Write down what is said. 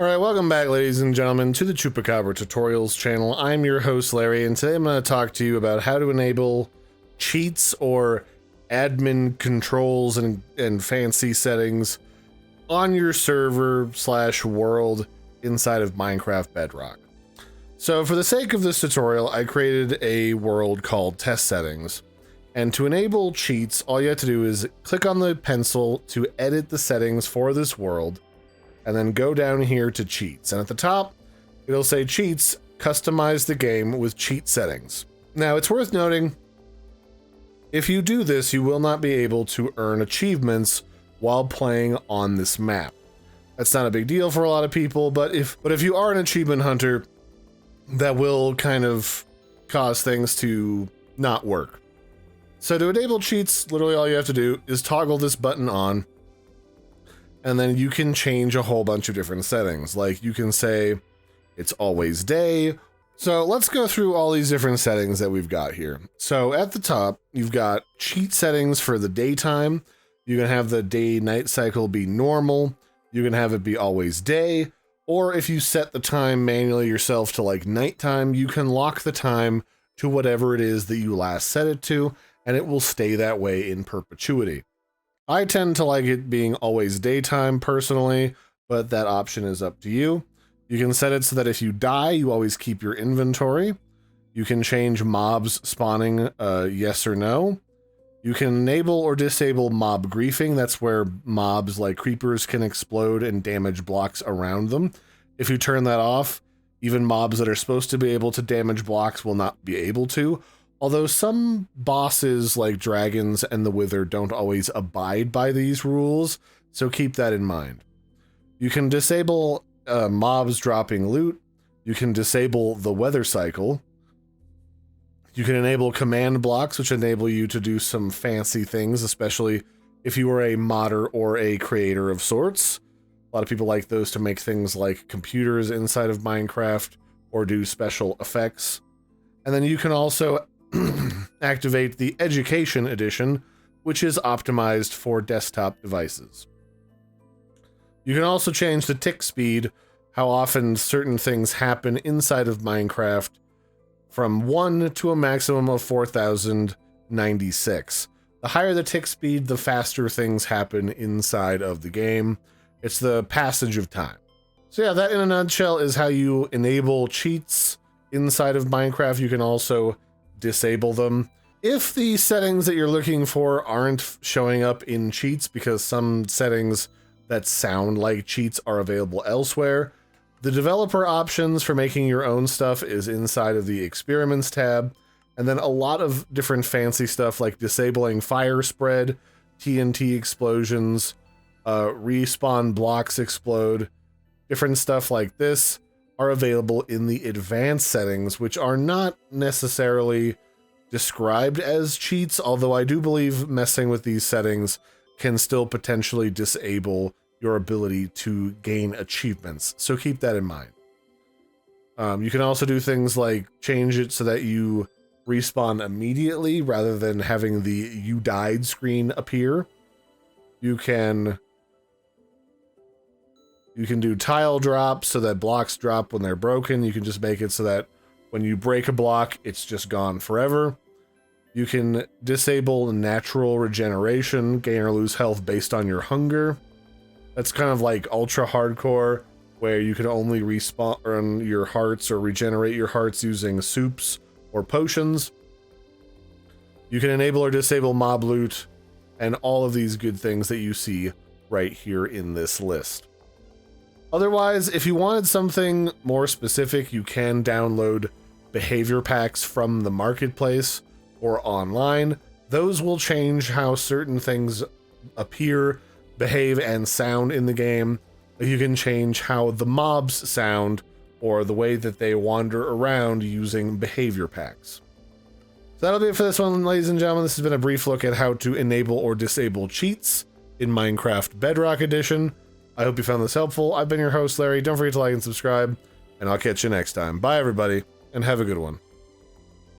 Alright, welcome back ladies and gentlemen to the Chupacabra tutorials channel. I'm your host Larry, and today I'm going to talk to you about how to enable cheats or admin controls and fancy settings on your server / world inside of Minecraft Bedrock. So for the sake of this tutorial, I created a world called test settings. And to enable cheats, all you have to do is click on the pencil to edit the settings for this world, and then go down here to cheats. And at the top, it'll say cheats, customize the game with cheat settings. Now it's worth noting, if you do this, you will not be able to earn achievements while playing on this map. That's not a big deal for a lot of people, but if you are an achievement hunter, that will kind of cause things to not work. So to enable cheats, literally all you have to do is toggle this button on, and then you can change a whole bunch of different settings. Like you can say it's always day. So let's go through all these different settings that we've got here. So at the top, you've got cheat settings for the daytime. You can have the day-night cycle be normal. You can have it be always day. Or if you set the time manually yourself to like nighttime, you can lock the time to whatever it is that you last set it to, and it will stay that way in perpetuity. I tend to like it being always daytime personally, but that option is up to you. You can set it so that if you die, you always keep your inventory. You can change mobs spawning yes or no. You can enable or disable mob griefing. That's where mobs like creepers can explode and damage blocks around them. If you turn that off, even mobs that are supposed to be able to damage blocks will not be able to. Although some bosses like dragons and the wither don't always abide by these rules, so keep that in mind. You can disable mobs dropping loot. You can disable the weather cycle. You can enable command blocks, which enable you to do some fancy things, especially if you are a modder or a creator of sorts. A lot of people like those to make things like computers inside of Minecraft or do special effects. And then you can also activate the Education Edition, which is optimized for desktop devices. You can also change the tick speed, how often certain things happen inside of Minecraft, from 1 to a maximum of 4096. The higher the tick speed, the faster things happen inside of the game. It's the passage of time. So yeah, that in a nutshell is how you enable cheats inside of Minecraft. You can also disable them. If the settings that you're looking for aren't showing up in cheats because some settings that sound like cheats are available elsewhere, the developer options for making your own stuff is inside of the experiments tab, and then a lot of different fancy stuff like disabling fire spread, TNT explosions, respawn blocks explode, different stuff like this are available in the advanced settings, which are not necessarily described as cheats, although I do believe messing with these settings can still potentially disable your ability to gain achievements, so keep that in mind. You can also do things like change it so that you respawn immediately rather than having the "you died" screen appear. You can do tile drops so that blocks drop when they're broken. You can just make it so that when you break a block, it's just gone forever. You can disable natural regeneration, gain or lose health based on your hunger. That's kind of like ultra hardcore, where you can only respawn your hearts or regenerate your hearts using soups or potions. You can enable or disable mob loot, and all of these good things that you see right here in this list. Otherwise, if you wanted something more specific, you can download behavior packs from the marketplace or online. Those will change how certain things appear, behave, and sound in the game. You can change how the mobs sound or the way that they wander around using behavior packs. So that'll be it for this one, ladies and gentlemen. This has been a brief look at how to enable or disable cheats in Minecraft Bedrock Edition. I hope you found this helpful. I've been your host, Larry. Don't forget to like and subscribe, and I'll catch you next time. Bye, everybody, and have a good one.